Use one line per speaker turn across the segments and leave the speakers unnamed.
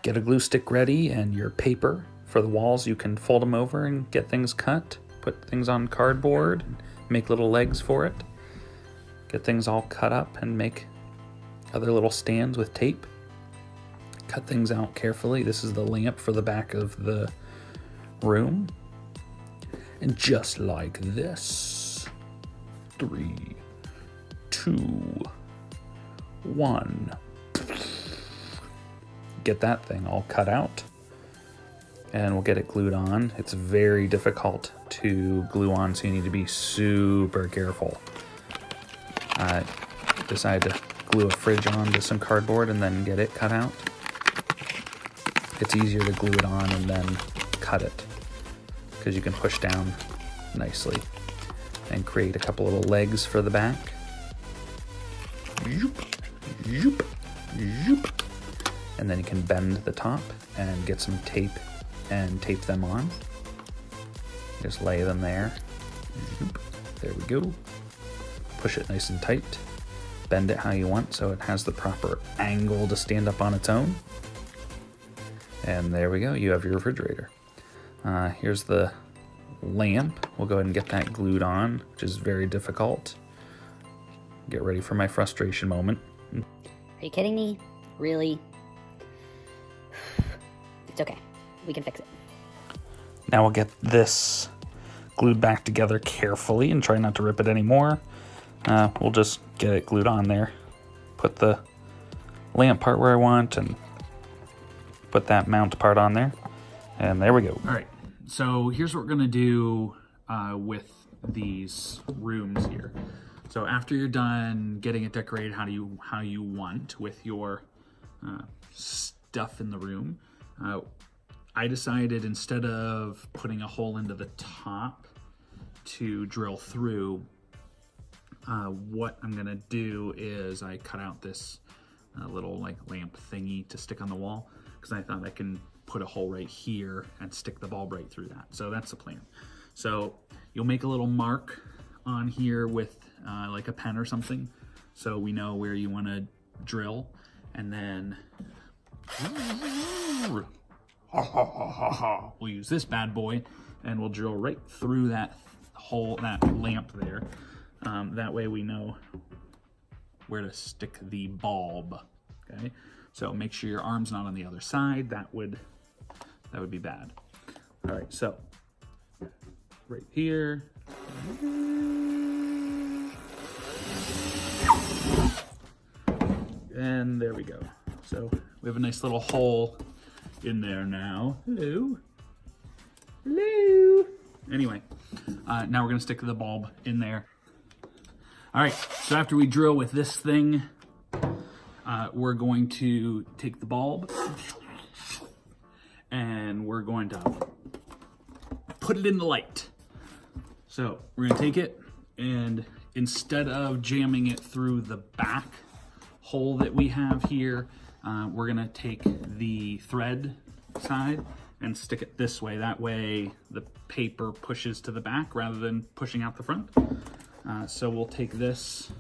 Get a glue stick ready and your paper for the walls. You can fold them over and get things cut. Put things on cardboard and make little legs for it. Get things all cut up and make other little stands with tape. Cut things out carefully. This is the lamp for the back of the room. And just like this, 3, 2, 1. Get that thing all cut out and we'll get it glued on. It's very difficult to glue on, so you need to be super careful. I decided to glue a fridge onto some cardboard and then get it cut out. It's easier to glue it on and then cut it because you can push down nicely and create a couple little legs for the back. Zoop, zoop, zoop. And then you can bend the top and get some tape and tape them on. Just lay them there. Zoop. There we go. Push it nice and tight. Bend it how you want so it has the proper angle to stand up on its own. And there we go, you have your refrigerator. Here's the lamp. We'll go ahead and get that glued on, which is very difficult. Get ready for my frustration moment.
Are you kidding me? Really? It's okay. We can fix it.
Now we'll get this glued back together carefully and try not to rip it anymore. We'll just get it glued on there. Put the lamp part where I want and put that mount part on there. And there we go. All right, so here's what we're gonna do with these rooms here. So after you're done getting it decorated how you want with your stuff in the room, I decided instead of putting a hole into the top to drill through, what I'm gonna do is I cut out this little like lamp thingy to stick on the wall because I thought I can put a hole right here and stick the bulb right through that. So that's the plan. So you'll make a little mark on here with like a pen or something so we know where you want to drill, and then we'll use this bad boy and we'll drill right through that hole, that lamp there. That way we know where to stick the bulb. Okay, so make sure your arm's not on the other side. That would be bad. All right, so right here. And there we go. So we have a nice little hole in there now. Hello. Hello. Anyway, now we're gonna stick the bulb in there. All right, so after we drill with this thing, we're going to take the bulb and we're going to put it in the light. So we're gonna take it and instead of jamming it through the back hole that we have here, we're gonna take the thread side and stick it this way. That way the paper pushes to the back rather than pushing out the front. So we'll take this,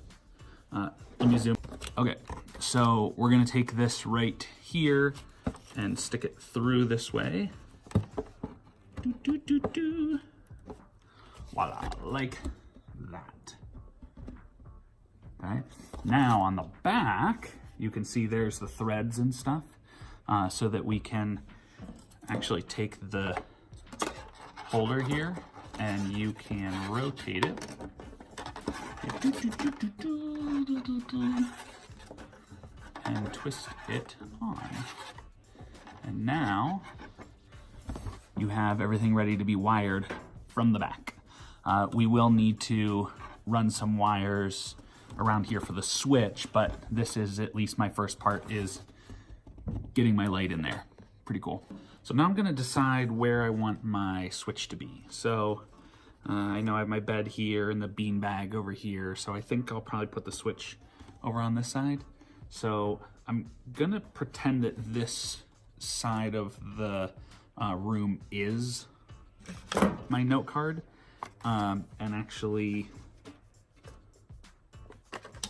let me zoom. Okay, so we're gonna take this right here and stick it through this way. Do, do, do, do. Voila, like that. Okay, now on the back, you can see there's the threads and stuff, so that we can actually take the holder here and you can rotate it. And twist it on. And now you have everything ready to be wired from the back. We will need to run some wires around here for the switch, but this is at least my first part, is getting my light in there. Pretty cool. So now I'm gonna decide where I want my switch to be. So I know I have my bed here and the bean bag over here, so I think I'll probably put the switch over on this side. So I'm gonna pretend that this side of the room is my note card, and actually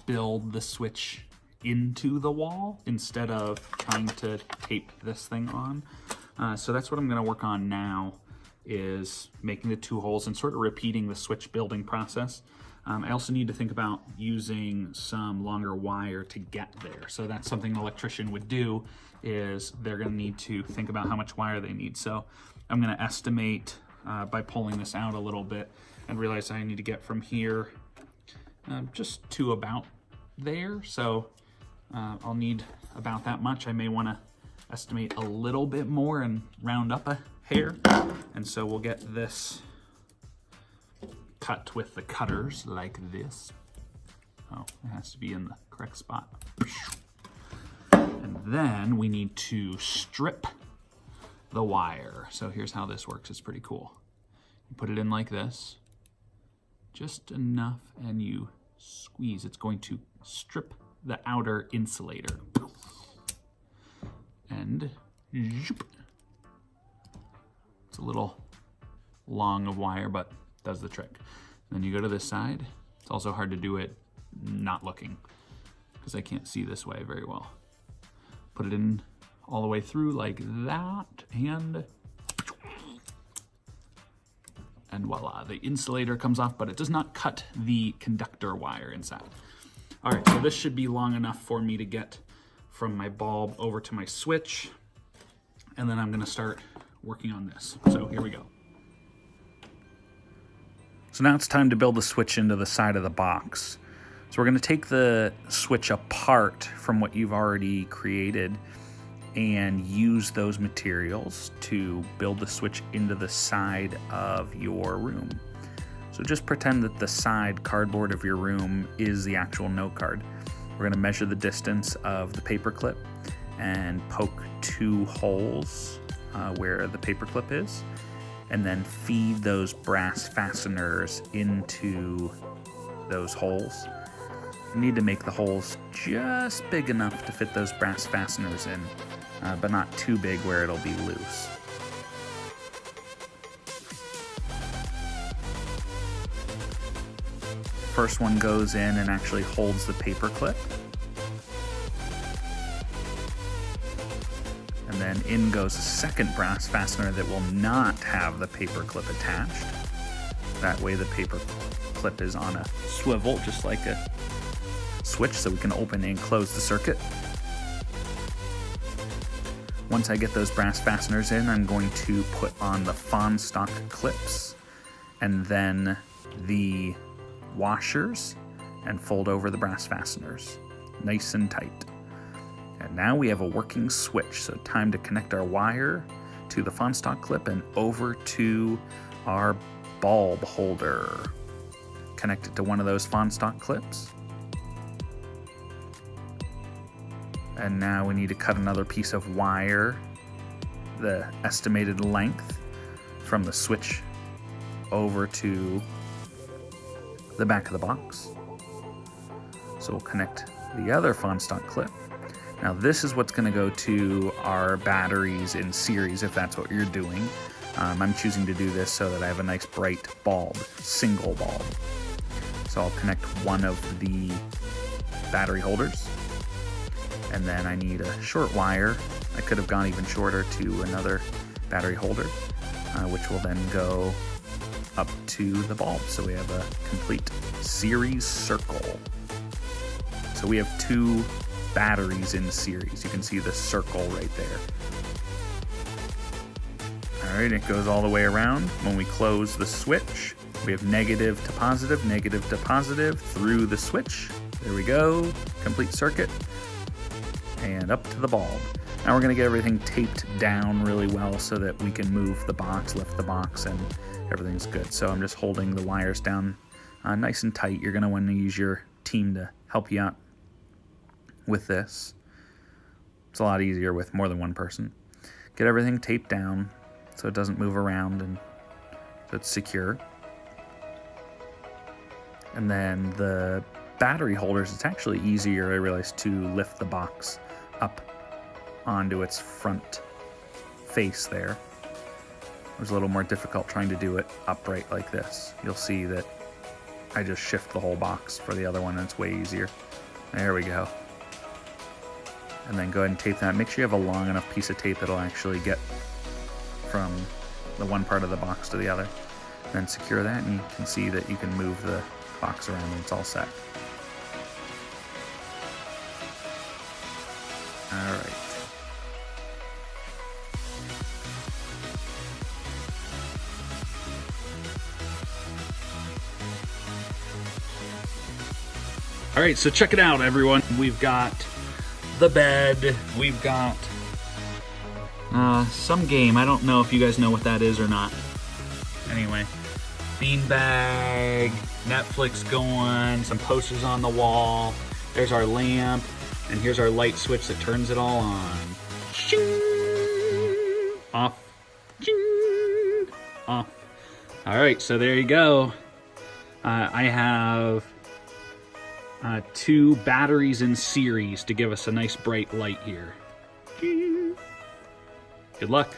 build the switch into the wall instead of trying to tape this thing on. So that's what I'm going to work on now, is making the 2 holes and sort of repeating the switch building process. I also need to think about using some longer wire to get there. So that's something an electrician would do, is they're going to need to think about how much wire they need. So I'm going to estimate by pulling this out a little bit and realize I need to get from here just to about there. So I'll need about that much. I may want to estimate a little bit more and round up a hair. And so we'll get this cut with the cutters like this. Oh, it has to be in the correct spot. And then we need to strip the wire. So here's how this works. It's pretty cool. You put it in like this, just enough, and you squeeze. It's going to strip the outer insulator. And zoop. It's a little long of wire, but does the trick. Then you go to this side. It's also hard to do it not looking, because I can't see this way very well. Put it in all the way through like that, and voila, the insulator comes off, but it does not cut the conductor wire inside. All right, so this should be long enough for me to get from my bulb over to my switch, and then I'm gonna start working on this. So here we go. So now it's time to build the switch into the side of the box. So we're gonna take the switch apart from what you've already created and use those materials to build the switch into the side of your room. So just pretend that the side cardboard of your room is the actual note card. We're going to measure the distance of the paper clip and poke 2 holes where the paper clip is, and then feed those brass fasteners into those holes. You need to make the holes just big enough to fit those brass fasteners in, but not too big where it'll be loose. First one goes in and actually holds the paper clip. And then in goes a second brass fastener that will not have the paper clip attached. That way the paper clip is on a swivel, just like a switch, so we can open and close the circuit. Once I get those brass fasteners in, I'm going to put on the Fahnestock clips and then the washers and fold over the brass fasteners, nice and tight. And now we have a working switch, so time to connect our wire to the Fahnestock clip and over to our bulb holder. Connect it to one of those Fahnestock clips. And now we need to cut another piece of wire, the estimated length from the switch over to the back of the box. So we'll connect the other Fahnestock clip. Now this is what's going to go to our batteries in series, if that's what you're doing. I'm choosing to do this so that I have a nice bright bulb, single bulb. So I'll connect one of the battery holders. And then I need a short wire. I could have gone even shorter to another battery holder, which will then go up to the bulb. So we have a complete series circle. So we have 2 batteries in series. You can see the circle right there. All right, it goes all the way around. When we close the switch, we have negative to positive through the switch. There we go, complete circuit. And up to the bulb. Now we're going to get everything taped down really well so that we can move the box, lift the box, and everything's good. So I'm just holding the wires down nice and tight. You're going to want to use your team to help you out with this. It's a lot easier with more than one person. Get everything taped down so it doesn't move around and so it's secure. And then the battery holders, it's actually easier, I realized, to lift the box up onto its front face there. It was a little more difficult trying to do it upright like this. You'll see that I just shift the whole box for the other one and it's way easier. There we go. and then go ahead and tape that. Make sure you have a long enough piece of tape that'll actually get from the one part of the box to the other. Then secure that, and you can see that you can move the box around and it's all set. All right. All right, so check it out, everyone. We've got the bed. We've got some game. I don't know if you guys know what that is or not. Anyway, beanbag, Netflix going, some posters on the wall. There's our lamp, and here's our light switch that turns it all on. Shing! Off. Shing! Off. All right, so there you go. I have 2 batteries in series to give us a nice bright light here. Good luck.